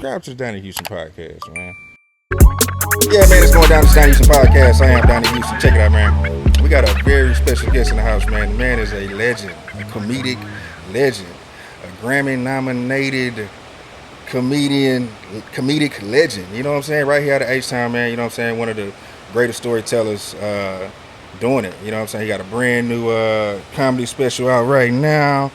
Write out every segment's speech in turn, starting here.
subscribe to the Donnie Houston podcast, man. Yeah, man, it's going down to the Donnie Houston podcast. I am Donnie Houston. Check it out, man. We got a very special guest in the house, man. The man is a legend, a comedic legend, a Grammy-nominated comedic legend. You know what I'm saying? Right here out of H-Town, man. You know what I'm saying? One of the greatest storytellers doing it. You know what I'm saying? He got a brand new comedy special out right now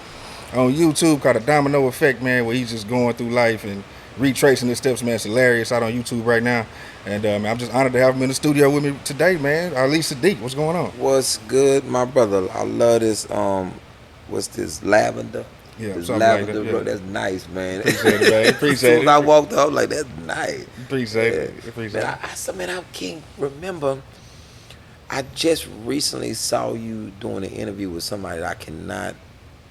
on YouTube called The Domino Effect, man, where he's just going through life and retracing his steps, man. It's hilarious out on YouTube right now. And I'm just honored to have him in the studio with me today, man. Ali Siddiq, what's going on? What's good, my brother? I love this. What's this lavender? Yeah, This something like lavender, that. bro. Yeah. That's nice, man. Appreciate it, man. As Appreciate soon as I it. walked up, like that's nice. Appreciate Yeah. it. Appreciate Man, it. man, I can't remember. I just recently saw you doing an interview with somebody that I cannot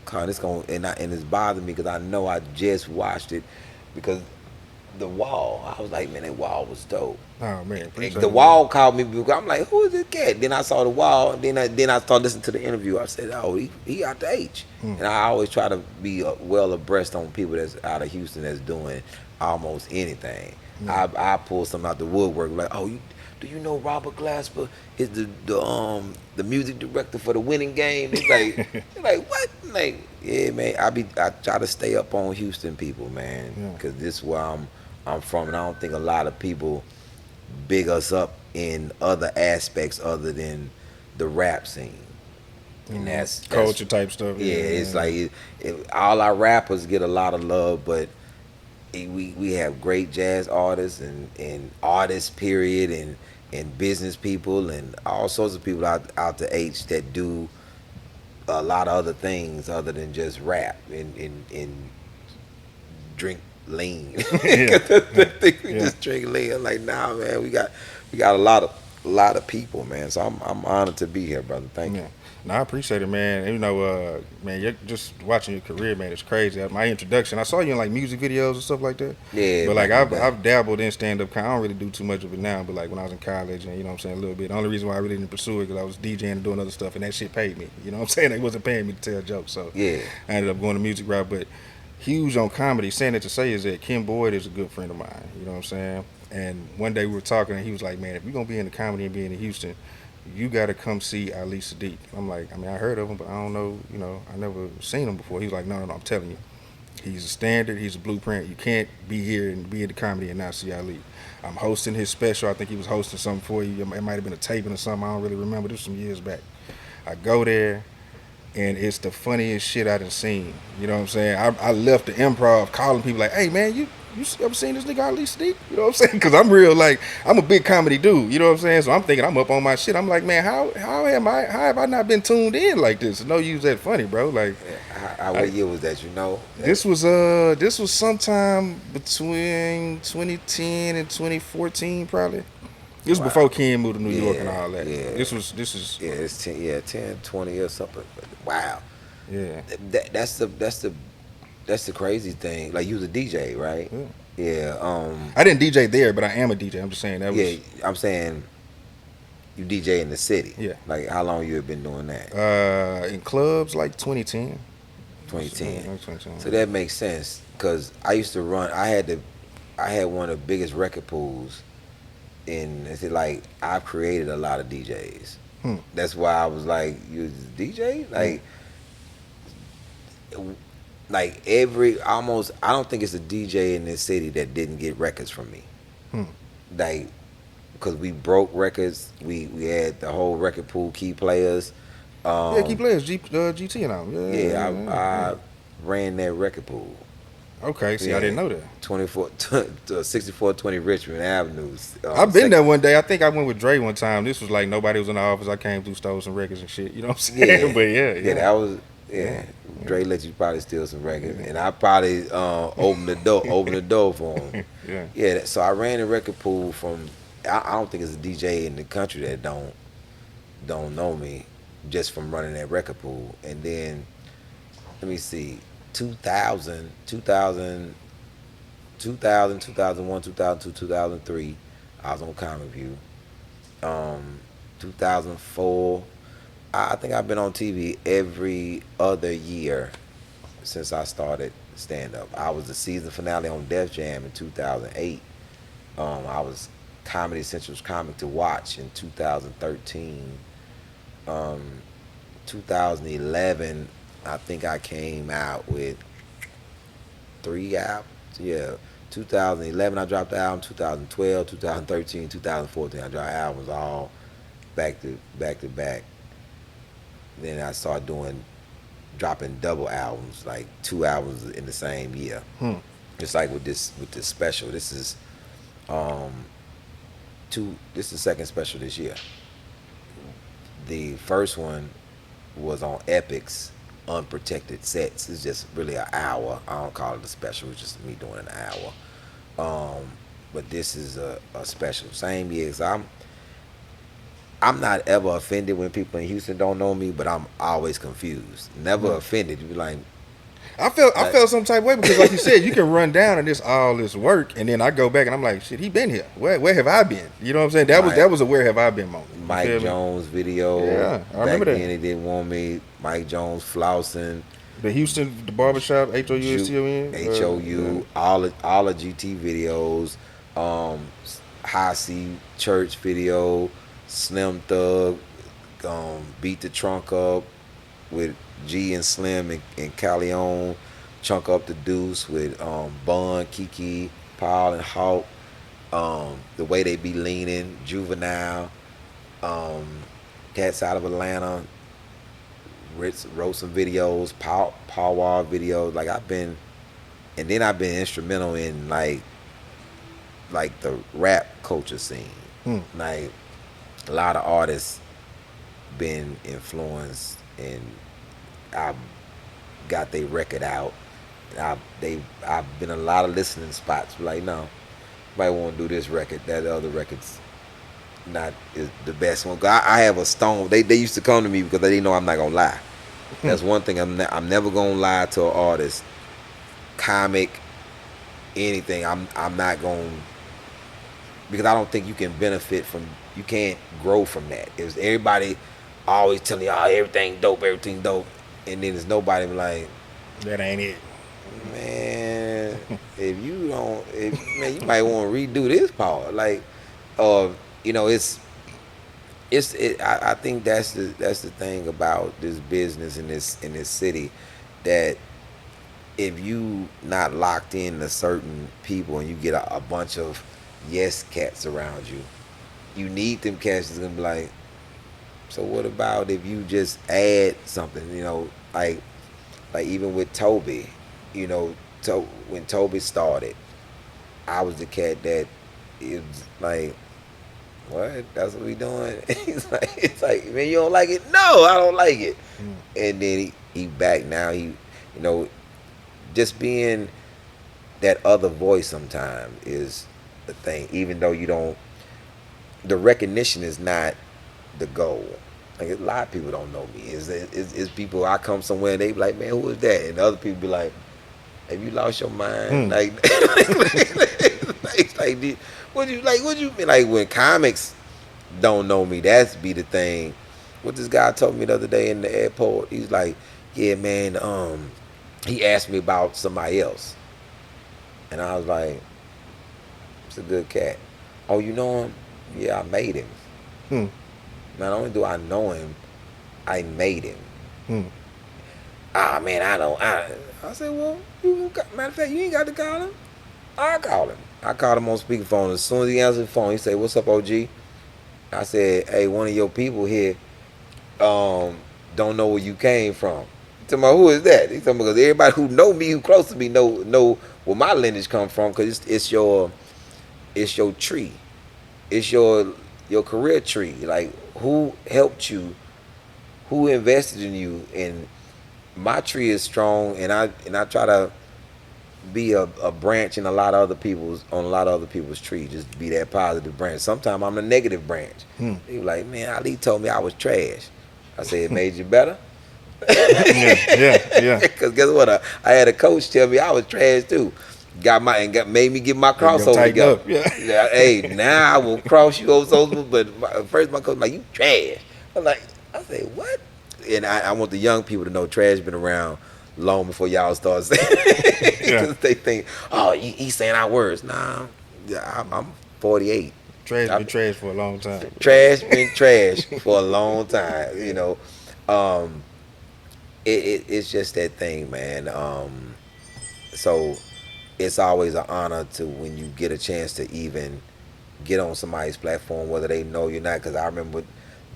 call. And it's bothering me because I know I just watched it because the wall. I was like, man, that wall was dope. Oh, man. Appreciate The it, wall called me because I'm like, who is this cat? Then I saw the wall. And then I started listening to the interview. I said, oh, he out the H. Mm. And I always try to be well abreast on people that's out of Houston that's doing almost anything. I pull something out the woodwork like, oh, do you know Robert Glasper is the music director for the winning game? It's like, like what? Like, yeah, man. I try to stay up on Houston people, man, because this is where I'm from, and I don't think a lot of people big us up in other aspects other than the rap scene. And that's culture type stuff. Yeah, it's like all our rappers get a lot of love, but we have great jazz artists and artists, period, and business people and all sorts of people out the H that do a lot of other things other than just rap and drink lean. Yeah. We just drink lean. I'm like, nah, man, we got a lot of people, man. So I'm honored to be here, brother. Thank you. No, I appreciate it, man. And, you know, man, you're just watching your career, man. It's crazy. My introduction, I saw you in like music videos and stuff like that. Yeah, but like back in the day. I've dabbled in stand up. I don't really do too much of it now, but like when I was in college, and you know what I'm saying, a little bit. The only reason why I really didn't pursue it because I was DJing and doing other stuff, and that shit paid me. You know what I'm saying? It wasn't paying me to tell jokes, so Yeah. I ended up going the music route. But huge on comedy. Saying that to say is that Ken Boyd is a good friend of mine. You know what I'm saying? And one day we were talking, and he was like, "Man, if you're gonna be in the comedy and being in Houston, you got to come see Ali Siddiq." I'm like, I mean, I heard of him, but I don't know, you know, I never seen him before. He was like, no, I'm telling you. He's a standard. He's a blueprint. You can't be here and be in the comedy and not see Ali. I'm hosting his special. I think he was hosting something for you. It might have been a taping or something. I don't really remember. This was some years back. I go there, and it's the funniest shit I done seen. You know what I'm saying? I left the improv calling people like, hey, man, you ever seen this nigga Ali Siddiq? You know what I'm saying? Because I'm real, like, I'm a big comedy dude. You know what I'm saying? So I'm thinking I'm up on my shit. I'm like, man, how have I not been tuned in like this? No, you was that funny, bro. Like, What year was that? You know, this was sometime between 2010 and 2014, probably. This was before Ken moved to New York and all that. Yeah. This is yeah, it's 10, 20 or something. Wow. yeah. That's the crazy thing. Like, you was a DJ, right? Yeah. I didn't DJ there, but I am a DJ. I'm just saying that was. Yeah, I'm saying you DJ in the city. Yeah. Like, how long you have been doing that? In clubs like 2010. 2010. Yeah, 2010. So that makes sense because I used to run. I had one of the biggest record pools, and it's like I've created a lot of DJs. That's why I was like, you was a DJ? Like almost, I don't think it's a DJ in this city that didn't get records from me. Like, because we broke records, we had the whole record pool, key players. Yeah, key players, GT and all. I ran that record pool. Okay, see, I didn't know that. 6420 Richmond Avenue. I've been there one day. I think I went with Dre one time. This was like nobody was in the office. I came through, stole some records and shit. You know what I'm saying? Yeah. But yeah. That was, Dre let you probably steal some records, and I probably opened the door for him. Yeah. So I ran the record pool from. I don't think it's a DJ in the country that don't know me just from running that record pool. And then, let me see, 2000, 2001, 2002, 2003, I was on Comic View. 2004, I think I've been on TV every other year since I started stand up. I was the season finale on Def Jam in 2008. I was Comedy Central's Comic to Watch in 2013. Um, 2011, I think I came out with 3 albums. Yeah, 2011 I dropped the album. 2012, 2013, 2014 I dropped albums all back to back. Then I started dropping double albums, like 2 albums in the same year. Hmm. Just like with this special. This is um this is the second special this year. The first one was on Epic's Unprotected Sets. It's just really an hour. I don't call it a special. It's just me doing an hour. But this is a special. Same year. I'm not ever offended when people in Houston don't know me, but I'm always confused. Never offended. You be like, I felt some type of way because, like you said, you can run down and all this work, and then I go back and I'm like, shit, he been here. Where have I been? You know what I'm saying? That was a where have I been moment. Mike Jones video. Yeah, I remember that. Back then he didn't want me. Mike Jones flousing. The Houston, the barbershop, HOUSTON. HOU, all of GT videos, High C Church video, Slim Thug, beat the trunk up with G and Slim and Calleon, chunk up the deuce with Bun, Kiki, Paul and Hawk, the way they be leaning, Juvenile, Cats Out of Atlanta, wrote some videos, Paul Wall videos. Like I've been instrumental in like the rap culture scene. Like a lot of artists been influenced, and I've got their record out. I've been in a lot of listening spots. Like, no, might want to do this record. That other record's not is the best one. I have a stone. They used to come to me because they know I'm not gonna lie. That's one thing. I'm never gonna lie to an artist, comic, anything. I'm not gonna, because I don't think you can benefit from. You can't grow from that. It was everybody always telling you, oh, everything dope, and then there's nobody like, that ain't it. Man, if you don't, man, you might want to redo this part. Like, you know, I think that's the thing about this business in this city, that if you not locked in to certain people and you get a bunch of yes cats around you, you need them cats that's gonna be like, so what about if you just add something, you know, like even with Toby, you know, when Toby started, I was the cat that it was like, what? That's what we doing? It's like, man, you don't like it? No, I don't like it. And then he back now. He, you know, just being that other voice sometimes is the thing. Even though you don't, the recognition is not the goal. Like a lot of people don't know me. Is people, I come somewhere and they be like, man, who is that? And other people be like, have you lost your mind? Like, what you mean? Like when comics don't know me, that's be the thing. What this guy told me the other day in the airport, he's like, yeah, man, he asked me about somebody else. And I was like, it's a good cat. Oh, you know him? Yeah, I made him. Not only do I know him, I made him. Ah, man, I said, well, matter of fact, you ain't got to call him. I called him. I called him on speakerphone. As soon as he answered the phone, he said, what's up, OG? I said, hey, one of your people here don't know where you came from. He told me, who is that? He told me, because everybody who know me, who close to me, know where my lineage come from, because it's your tree. It's your career tree. Like, who helped you? Who invested in you? And my tree is strong, and I try to be a branch in a lot of other people's tree. Just be that positive branch. Sometimes I'm the negative branch. He was like, man, Ali told me I was trash. I said, it made you better. Yeah. Because guess what? I had a coach tell me I was trash too. Made me get my crossover together. Yeah. Hey, now I will cross you over. But first my coach was like, you trash. I said, what? And I want the young people to know trash been around long before y'all start saying Yeah. because they think, oh, he's saying our words. Nah, yeah, I'm 48. Trash been I've trash for a long time. trash been trash for a long time. You know, um, it's just that thing, man. So it's always an honor to when you get a chance to even get on somebody's platform, whether they know you're not. Because I remember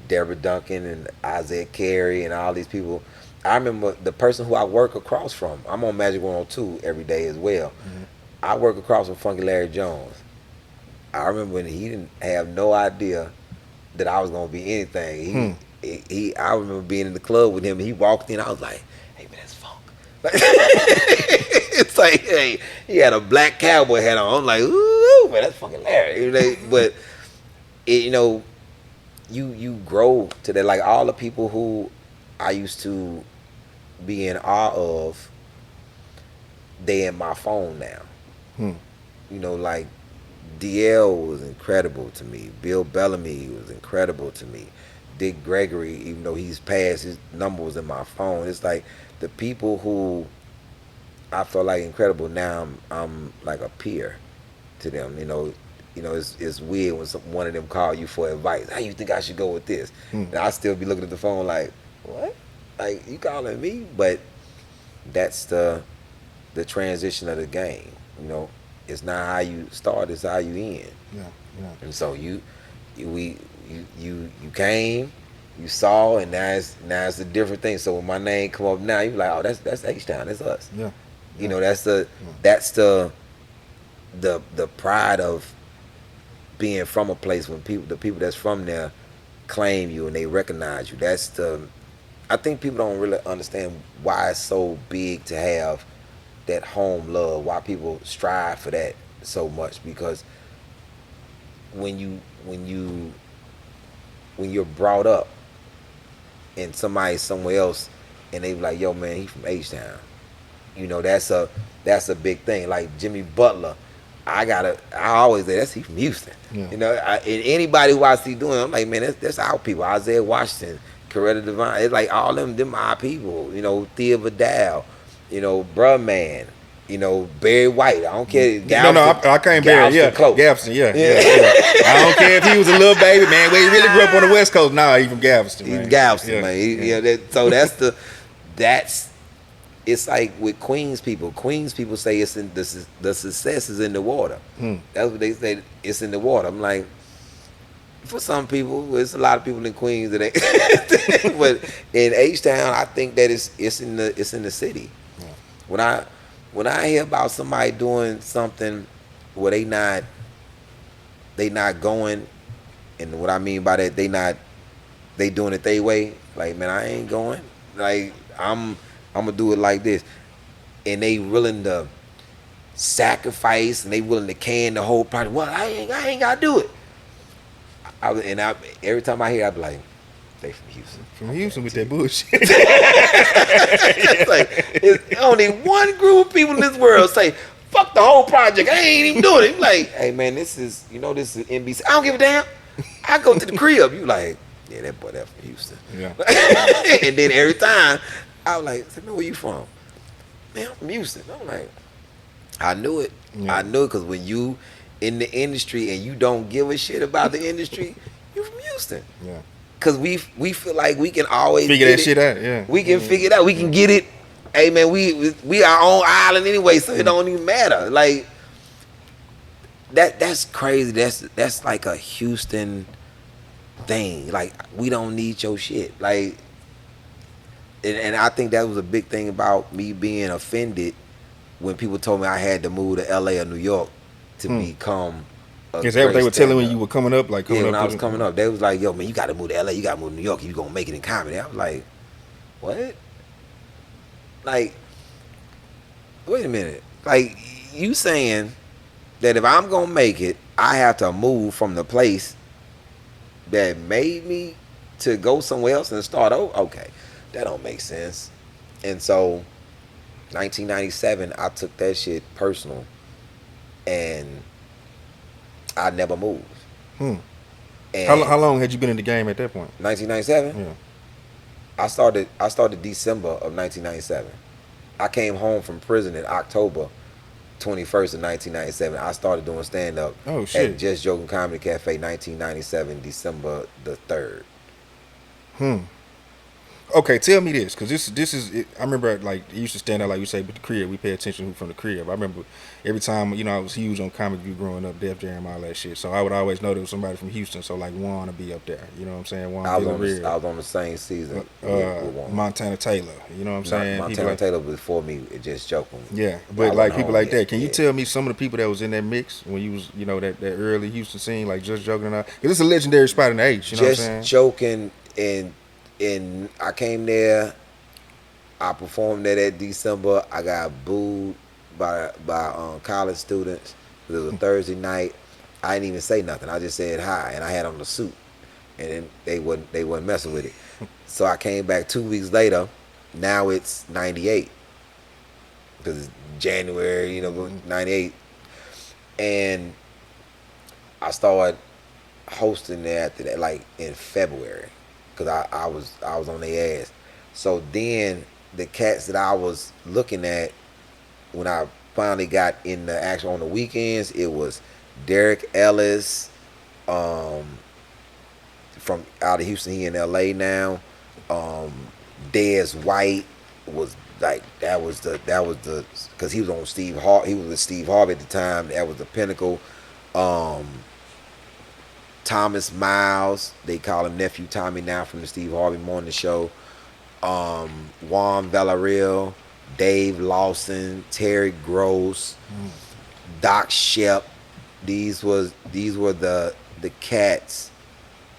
Deborah Duncan and Isaiah Carey and all these people. I remember the person who I work across from. I'm on Magic 102 every day as well. Mhm. I work across from Funky Larry Jones. I remember when he didn't have no idea that I was gonna be anything. I remember being in the club with him, and he walked in. I was like, "Hey man, that's funk." It's like, hey, he had a black cowboy hat on. I'm like, "Ooh, man, that's fucking Larry." You know, but you know, you grow to that. Like all the people who I used to be in awe of, they in my phone now. Hmm. You know, like DL was incredible to me. Bill Bellamy was incredible to me. Dick Gregory, even though he's passed, his number was in my phone. It's like the people who I felt like incredible now. I'm like a peer to them. It's weird when one of them call you for advice. How you think I should go with this? Hmm. And I still be looking at the phone like, what? Like you calling me? But that's the transition of the game. You know, it's not how you start; it's how you end. Yeah. Yeah. And so you came, you saw, and now it's a different thing. So when my name come up now, you like, oh, that's H Town, that's us. Yeah. You know, that's the pride of being from a place when the people that's from there claim you and they recognize you. I think people don't really understand why it's so big to have that home love, why people strive for that so much, because when you're brought up and somebody's somewhere else and they be like, yo man, he from H-Town. You know, that's a big thing. Like Jimmy Butler, I always say he from Houston. Yeah. You know, and anybody who I see doing it, I'm like, man, that's our people. Isaiah Washington, Coretta Devine, it's like all them our people. You know, Thea Vidal, you know, Bruh Man, you know, Barry White. I don't care. I can't bear it. Yeah, Close. Galveston. Yeah. I don't care if he was a little baby man. Where he really grew up on the West Coast. Nah, he from Galveston. He's Man. Galveston, Yeah. man. So it's like with Queens people. Queens people say it's in the success is in the water. That's what they say. It's in the water. I'm like, for some people, there's a lot of people in Queens that ain't. But in H-Town, I think that it's in the city. Yeah. When I hear about somebody doing something where they not going, and what I mean by that, they doing it their way. Like, man, I ain't going. Like, I'm gonna do it like this, and they willing to sacrifice, and they willing to can the whole project. Well, I ain't gotta do it. Every time I hear, I be like, they from Houston. From Houston with that bullshit. It's like it's only one group of people in this world say, fuck the whole project. I ain't even doing it. You like, hey man, this is NBC. I don't give a damn. I go to the crib. You like, yeah, that boy that from Houston. Yeah. And then every time I was like, man, where you from? Man, I'm from Houston. I'm like, I knew it. Yeah. I knew it because when you in the industry and you don't give a shit about the industry, you from Houston. Yeah. Cause we feel like we can always Figure get that shit out. Yeah. We can figure it out. We can get it. Hey man, we our own island anyway, so it don't even matter. Like that's crazy. That's like a Houston thing. Like we don't need your shit. Like, and I think that was a big thing about me being offended when people told me I had to move to LA or New York to become. Is that what they were telling when you were coming up? Like coming yeah, up when I was coming up, they was like, "Yo, man, you got to move to LA. You got to move to New York. You gonna make it in comedy." I was like, "What? Like, wait a minute. Like, you saying that if I'm gonna make it, I have to move from the place that made me to go somewhere else and start over? Okay, that don't make sense." And so, 1997, I took that shit personal, and I never moved. And How long had you been in the game at that point? 1997. Yeah. I started December of 1997. I came home from prison in October 21st of 1997. I started doing stand up Oh at shit. Just Joking Comedy Cafe 1997, December the 3rd. Hmm. Okay, tell me this, because this is. I remember like it used to stand out like you say, but the crib we pay attention who from the crib. I remember every time I was huge on Comic View growing up, Def Jam, all that shit. So I would always know there was somebody from Houston. So like Juan would be up there. You know what I'm saying? Juan I Villarreal, was on the same season with one. Montana Taylor. You know what I'm saying? People Montana like Taylor before me. Just joking. yeah, I but like wasn't people home like yet. that. Can you Yeah. tell me some of the people that was in that mix when you was that early Houston scene, like just joking and all? Because it's a legendary spot in the H. You know what I'm Just saying? joking, and I came there. I performed there that December. I got booed by college students. It was a Thursday night. I didn't even say nothing. I just said hi, and I had on the suit, and then they wasn't messing with it. So I came back 2 weeks later. Now it's '98 because it's January, '98, and I started hosting there after that, like in February, because I was on their ass. So then the cats that I was looking at when I finally got in the action on the weekends, it was Derek Ellis, um, from out of Houston. He in L.A. now. Um, Dez White was like that was the because he was on Steve Harvey. He was with Steve Harvey at the time. That was the pinnacle. Um, Thomas Miles, they call him Nephew Tommy now from the Steve Harvey Morning Show. Juan Villarreal, Dave Lawson, Terry Gross, Doc Shep. These were the cats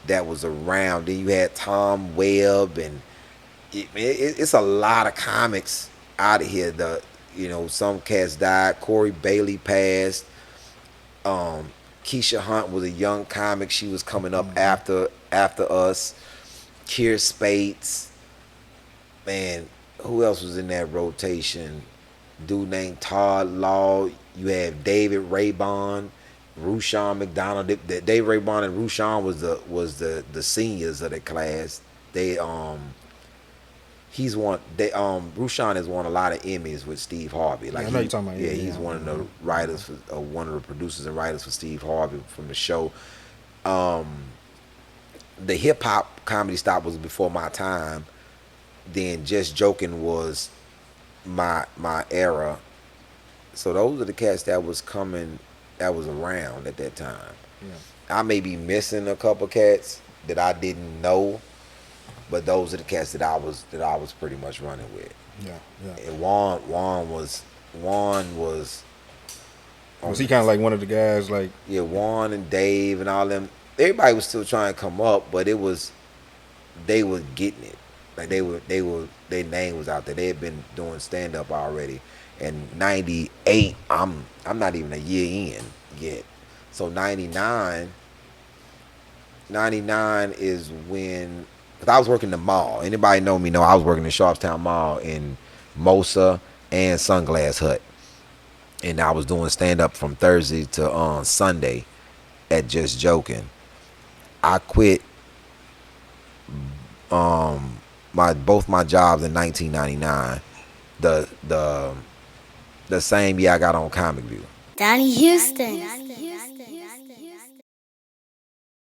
that was around. Then you had Tom Webb, and it's a lot of comics out of here. Some cats died. Corey Bailey passed. Um, Keisha Hunt was a young comic. She was coming up after us. Kier Spates, man. Who else was in that rotation? Dude named Todd Law. You have David Raybon, Rushion McDonald. Dave Raybon and Rushion was the seniors of the class. They he's won they Rushion has won a lot of Emmys with Steve Harvey. Yeah, Like I know he you're talking about. yeah, Yeah, he's yeah. one of the writers for one of the producers and writers for Steve Harvey from the show. Um the hip hop comedy stop was before my time. Then Just Joking was my era. So those are the cats that was coming, that was around at that time. Yeah. I may be missing a couple cats that I didn't know, but those are the cats that I was pretty much running with. Yeah, yeah. And Juan was Was on he the, kind of like one of the guys like? yeah, Juan and Dave and all them. Everybody was still trying to come up, but they were getting it. Like they were their name was out there. They had been doing stand up already. And '98, I'm not even a year in yet. So '99 is when, cause I was working the mall. Anybody know me know I was working in Sharpstown Mall in Mosa and Sunglass Hut, and I was doing stand up from Thursday to Sunday at Just Joking. I quit my both my jobs in 1999. The same year I got on Comic View. Donnie Houston.